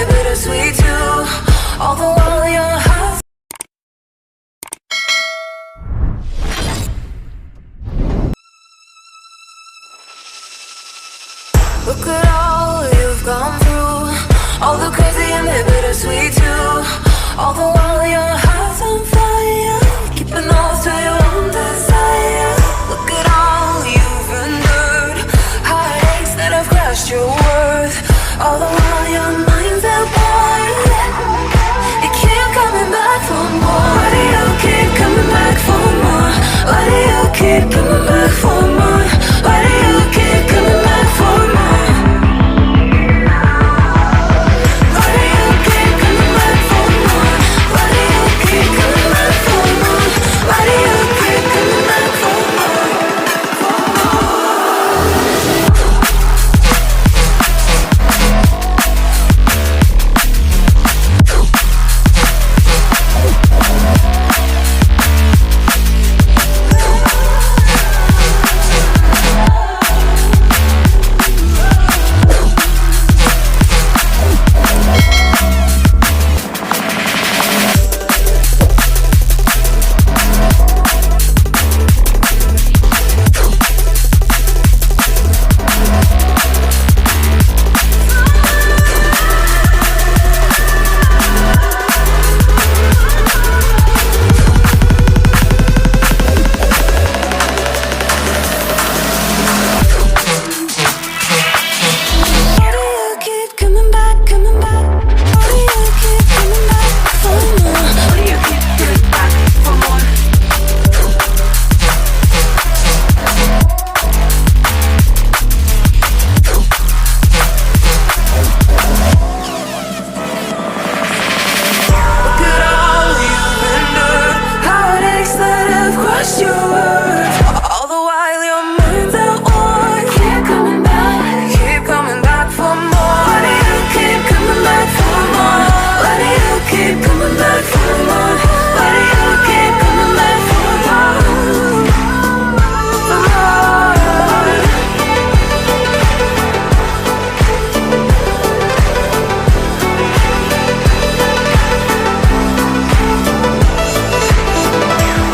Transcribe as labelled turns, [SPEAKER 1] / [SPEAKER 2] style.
[SPEAKER 1] they're bittersweet too. All the while your heart. Look at all you've gone through, all the crazy and the bittersweet too. All the while your heart's on fire, keeping off to your own desire. Look at all you've endured, heartaches that have crushed your worth. All the while your mind's at war. You keep coming back for more. Why do you keep coming back for more? Why do you keep coming back for more?